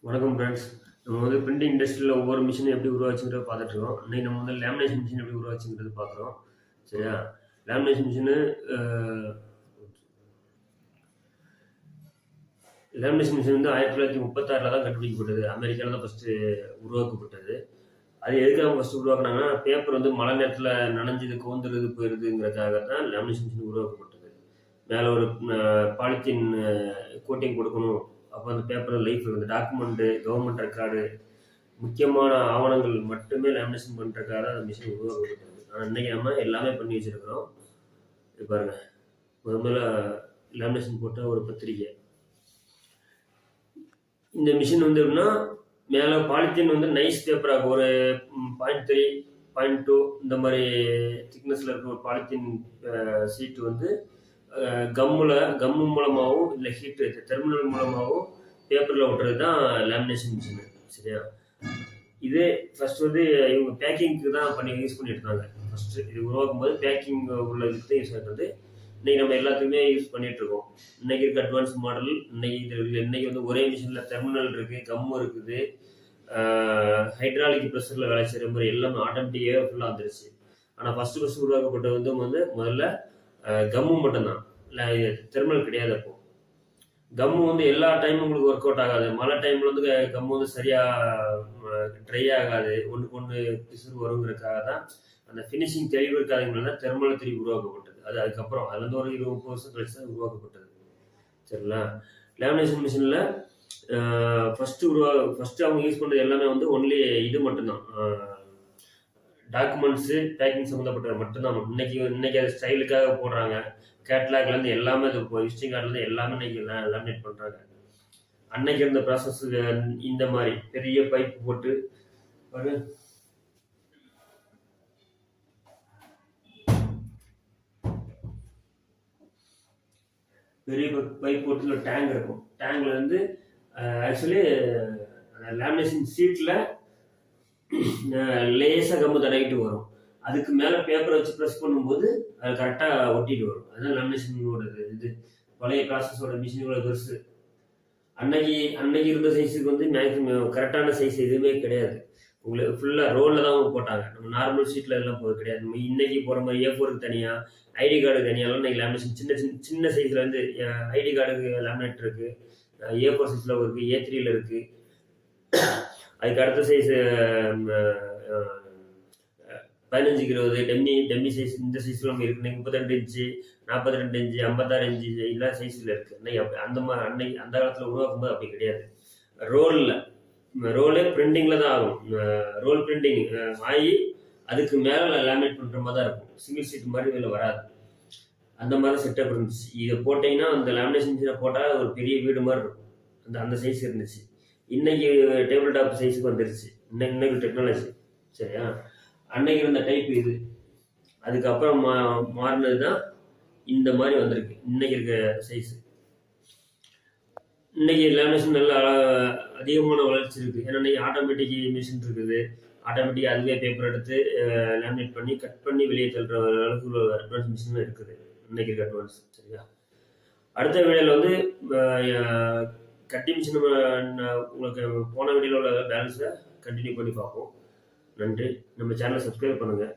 வணக்கம் ஃப்ரெண்ட்ஸ். நம்ம வந்து பிரிண்டிங் இண்டஸ்ட்ரியில் ஒவ்வொரு மிஷினும் எப்படி உருவாச்சுங்கிறத பார்த்துட்டு இருக்கோம். இன்னைக்கு நம்ம வந்து லேமினேஷன் மிஷின் எப்படி உருவாச்சுங்கிறது பார்க்குறோம். சரியா? லேமினேஷன் மிஷினு லேமினேஷன் மிஷின் வந்து 1936 தான் கண்டுபிடிக்கப்பட்டது. அமெரிக்காவில் தான் ஃபஸ்ட்டு உருவாக்கப்பட்டது. அது எதுக்காக ஃபஸ்ட்டு உருவாக்குனாங்கன்னா, பேப்பர் வந்து மழை நேரத்தில் நனைஞ்சது கோந்துருது போயிருதுங்கிறதுக்காக தான் லேமினேஷன் மிஷின் உருவாக்கப்பட்டது. மேலே ஒரு பாலித்தீன் கோட்டிங் கொடுக்கணும். அப்போ அந்த பேப்பர் லைஃப் இருக்குது. டாக்குமெண்ட்டு, கவர்மெண்ட் ரெக்கார்டு, முக்கியமான ஆவணங்கள் மட்டுமே லேமினேஷன் பண்ணுறதுக்காக தான் அந்த மிஷின் உருவாக்கப்பட்டது. ஆனால் இன்றைக்கி நம்ம எல்லாமே பண்ணி வச்சுருக்கிறோம். இது பாருங்கள், முதல்ல லேமினேஷன் போட்ட ஒரு பத்திரிக்கை. இந்த மிஷின் வந்து எப்படின்னா, மேலே பாலித்தீன் வந்து நைஸ் பேப்பராக ஒரு 0.3, 0.2 இந்த மாதிரி திக்னஸில் இருக்க ஒரு பாலித்தீன் சீட்டு வந்து கம்மு மூலமாகவும் இல்லை ஹீட்டு டெர்மினல் மூலமாகவும் பேப்பரில் ஒட்டுறது தான் லேமினேஷன் மிஷின். சரியா? இதே ஃபஸ்ட் வந்து இவங்க பேக்கிங்க்கு தான் யூஸ் பண்ணிட்டு இருந்தாங்க. ஃபஸ்ட்டு இது உருவாக்கும் போது பேக்கிங் உள்ள இதுக்கு தான் யூஸ் ஆகிறது. இன்றைக்கி நம்ம எல்லாத்துக்குமே யூஸ் பண்ணிகிட்ருக்கோம். இன்றைக்கி இருக்க அட்வான்ஸ் மாடல் இன்றைக்கி வந்து ஒரே மிஷினில் டெர்மினல் இருக்குது, கம்மு இருக்குது, ஹைட்ராலிக் ப்ரெஷரில் வேலை செய்கிற மாதிரி எல்லாமே ஆட்டோமேட்டிக்காக ஃபுல்லாக வந்துருச்சு. ஆனால் ஃபஸ்ட்டு உருவாக்கப்பட்டது வந்து முதல்ல கம்மு மட்டும்தான், இல்லை டெர்மினல் கிடையாது. அப்போ கம்மு வந்து எல்லா டைமும் உங்களுக்கு ஒர்க் அவுட் ஆகாது. மழை டைமில் வந்து கம்மு வந்து சரியாக ட்ரை ஆகாது, ஒன்றுக்கு ஒன்று பிசுறு வருங்கிறதுக்காக தான் அந்த ஃபினிஷிங் தெளிவு இருக்காதுங்களா டெர்மினல் தெளிவு உருவாக்கப்பட்டது. அதுக்கப்புறம் அதுலேருந்து ஒரு 20-30 வருஷம் கழிச்சு தான் உருவாக்கப்பட்டது. சரிங்களா? லேமினேஷன் மிஷினில் ஃபஸ்ட்டு அவங்க யூஸ் பண்ணுறது எல்லாமே வந்து ஒன்லி இது மட்டும்தான், டாக்குமெண்ட்ஸு பேக்கிங் சம்மந்தப்பட்டது மட்டும்தான். இன்னைக்கு அது ஸ்டைலுக்காக போடுறாங்க. கேட்லாக்லேருந்து எல்லாமே அது விசிட்டிங் கார்டுலேருந்து எல்லாமே இன்னைக்கு லேமினேட் பண்ணுறாங்க. அன்னைக்கு இருந்த ப்ராசஸ் இந்த மாதிரி பெரிய பைப் போட்டு இல்லை டேங்க் இருக்கும். டேங்க்ல இருந்து ஆக்சுவலி லேமினேஷன் சீட்டில் லேசாக கம்மு தடவிட்டு வரும். அதுக்கு மேலே பேப்பரை வச்சு ப்ரெஸ் பண்ணும்போது அது கரெக்டாக ஒட்டிட்டு வரும். அதுதான் லேமினேஷனோட இது. பழைய ப்ராசஸோட மிஷினோட பெருசு. அன்னைக்கு இருந்த சைஸுக்கு வந்து மேக்ஸிமம் கரெக்டான சைஸ் எதுவுமே கிடையாது. உங்களுக்கு ஃபுல்லாக ரோலில் தான் போட்டாங்க. நம்ம நார்மல் ஷீட்டில் எல்லாம் போகிறது கிடையாது. நம்ம இன்றைக்கி போகிற மாதிரி A4க்கு தனியாக, ஐடி கார்டுக்கு தனியாகவும் இன்றைக்கி லேமினேஷன் சின்ன சைஸில் வந்து ஐடி கார்டுக்கு லேமினேட் இருக்குது, A4 சைஸில் இருக்குது, A3யில் இருக்குது. அதுக்கு அடுத்த சைஸு 15-20 டெம்மி சைஸ். இந்த சைஸில் நம்ம இருக்குது. 32 இன்ச்சு, 42 இன்ச்சு, 56 இன்ச்சு எல்லா சைஸில் இருக்குது. இன்னைக்கு அந்த காலத்தில் உருவாக்கும் போது அப்படி கிடையாது. ரோலே பிரிண்டிங்கில் தான் ஆகும். ரோல் பிரிண்டிங் ஆகி அதுக்கு மேலே லேமினேட் பண்ணுற மாதிரி தான் இருக்கும். சிங்கிள் சீட் மாதிரி இதில் வராது. அந்த மாதிரி செட்டப் இருந்துச்சு. இதை போட்டிங்கன்னா அந்த லேமினேஷன் மிஷினை போட்டால் ஒரு பெரிய வீடு மாதிரி இருக்கும். அந்த சைஸ் இருந்துச்சு. இன்னைக்கு டேபிள் டாப் சைஸுக்கு வந்துருச்சு. இன்னைக்கு டெக்னாலஜி. சரியா? அன்னைக்கு இருந்த டைப் இது. அதுக்கப்புறம் மாறினது தான் இந்த மாதிரி வந்திருக்கு. இன்னைக்கு இருக்க சைஸு. இன்னைக்கு லேமினேஷன் நல்லா அதிகமான வளர்ச்சி இருக்குது. ஏன்னா இன்னைக்கு ஆட்டோமேட்டிக் மிஷின் இருக்குது. ஆட்டோமேட்டிக் அதுவே பேப்பர் எடுத்து லேமினேட் பண்ணி கட் பண்ணி வெளியே தள்ளுற அளவுக்கு அட்வான்ஸ் மிஷின் இருக்குது இன்னைக்கு இருக்க அட்வான்ஸ். சரியா? அடுத்த வீடியோவில் வந்து கட்டி மிஷின் உங்களுக்கு போன வீடியோவில் உள்ள பேலன்ஸை கண்டினியூ பண்ணி பார்ப்போம். நன்றி. நம்ம சேனலை சப்ஸ்கிரைப் பண்ணுங்கள்.